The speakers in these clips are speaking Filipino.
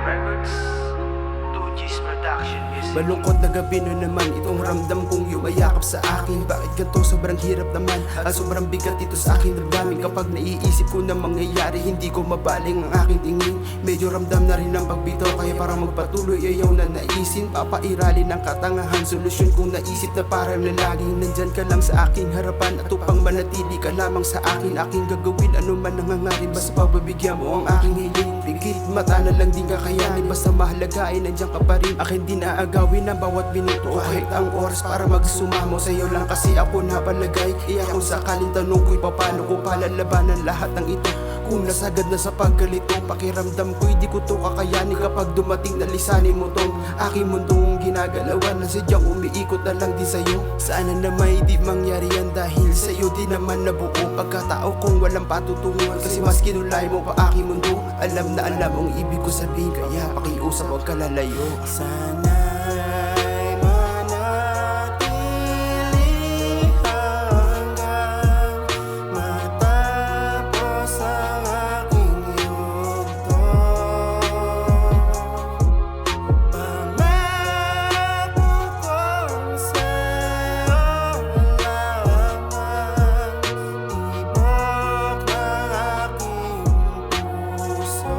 Records, 2G's Production Music. Malungkot na gabi na naman itong ramdam kong yumayakap sa akin. Bakit ganito? Sobrang hirap naman at sobrang bigat ito sa aking damdamin. Kapag naiisip ko na mangyayari, hindi ko mabaling ang aking tingin. Medyo ramdam na rin ang pagbitaw, kaya para magpatuloy ayaw na naisin. Papairalin ng katangahan, solusyon kong naisip na parang na laging nandyan ka lang sa aking harapan. At upang manatili ka lamang sa akin, aking gagawin ano man nangangarin. Basta pagbibigyan mo ang aking hiling. Pigit mata na lang din kakayanin, basta mahalaga ay nandiyan ka pa rin. Akin din aagawin ang bawat minuto o kahit ang oras para magsumamo sa'yo lang kasi ako napalagay. Kaya kung sakaling tanong ko'y paano ko palalabanan lahat ng ito. Kung nasagad na sa pagkalito, pakiramdam ko'y di ko to kakayanin. Kapag dumating na lisanin mo tong aking mundong ginagalawan, na sadyang umiikot na lang din sa'yo. Sana na may di mangyari yan dahil sa'yo di naman nabuo pagkatao kong walang patutunguhan. Kasi mas kinulay mo pa aking mundo, alam na alam ang ibig ko sabihin, kaya pakiusap huwag ka lalayo. Sana'y manatili hanggang matapos ang aking yugto. Pangako kong sa'yo lamang ibok ng aking puso.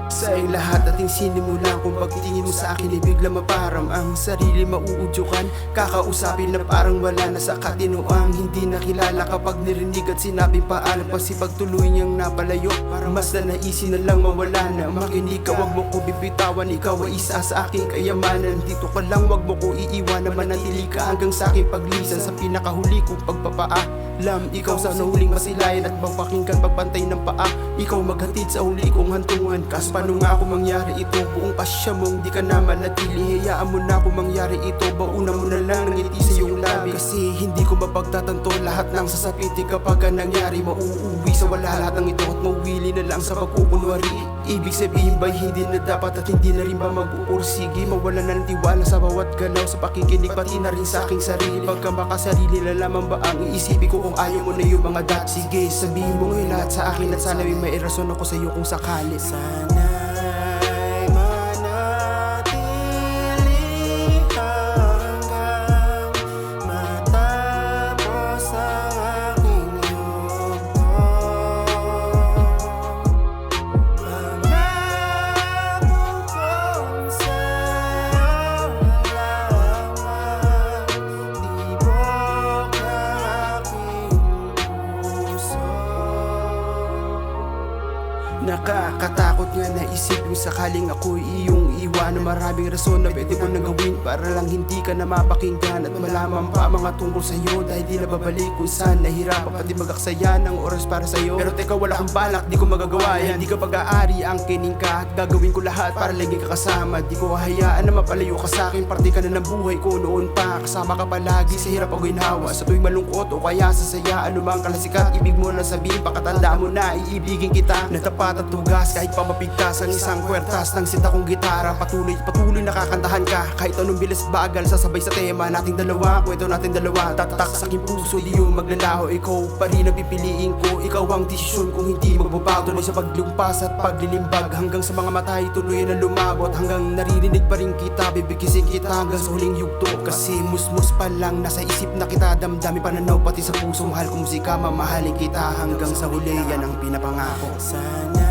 Sa iyong lahat ating sinimulan, kung pagtingin mo sa akin ay bigla maparam ang sarili mauudyukan. Kakausapin na parang wala na sa katinoang hindi nakilala. Kapag nirinig at sinabing paalam, pasipag tuloy niyang napalayo. Parang mas na naisin na lang mawala na. Makinig ka, wag mo ko bibitawan, ikaw ay isa sa aking kayamanan. Dito ka lang, wag mo ko iiwanan, manatili ka hanggang sa aking paglisan. Sa pinakahuli kong pagpapaalam, ikaw sa nahuling masilayan at magpakinggan pagpantay ng paa. Ikaw maghatid sa huli kong hantungan. Kaso paano nga ako mangyari ito? Buong pasya mong di ka na manatili, hayaan mo na ako mangyari ito. Bauna mo na lang ng ngiti sa iyong labi, kasi hindi ko mapagtatanto lahat ng sasapiti. Kapag ka nangyari, mauuwi sa wala lahat ng ito at mawili na lang sa pagkukunwari. Ibig sabihin ba'y hindi na dapat at hindi na rin ba mag-uursigi? Mawala na ng tiwala sa bawat galaw, sa pakikinig pati na rin sa aking sarili. Pagka makasarili na lamang ba ang iisipin ko kung ayaw mo na yung mga dat? Sige, sabihin mo ngayon lahat sa akin at sana may rason ako sa iyo kung sakali. Sana'y manatili hanggang matapos ang aking yugto. Pangako kong sa'yo lamang ibok ng aking puso. Nakakatakot nga na isipin sakaling ako'y iyong iwanan. Maraming rason na pwede ko nang gawin para lang hindi ka na mapakinggan at malaman pa mga tungkol sa'yo. Dahil di na babalik kung saan nahirapan pati magaksaya ng oras para sa'yo. Pero teka, wala akong balak, di ko magagawa yan. Di ka pag-aari, ang kining ka at gagawin ko lahat para lagi ka kasama. Di ko hayaan na mapalayo ka sa'kin, parte ka na ng buhay ko noon pa. Kasama ka palagi sa hirap o ginhawa, sa tuwing malungkot o kaya sa saya. Anumang kalasikat, ibig mo na sabihin, pakatanda mo na iibigin kita. Natapat at tugas kahit pa mapigtas ang isang kwertas ng sita kong gitara. Patuloy nakakantahan ka kahit anong bilis bagal, sasabay sa tema nating dalawa. Kwento natin dalawa, tatak sa aking puso, di yung maglalaho. Ikaw pa rin ang pipiliin ko, ikaw ang desisyon kung hindi magbabago. Tuloy sa paglumpas at paglilimbag hanggang sa mga mata ay tuloy na lumabot. Hanggang naririnig pa rin kita, bibigisin kita hanggang sa huling yugto. Kasi musmus pa lang nasa isip na kita, damdamin pananaw pati sa puso. Mahal kong musika, mamahalin kita hanggang sa huli, yan ang pinapangako. Sana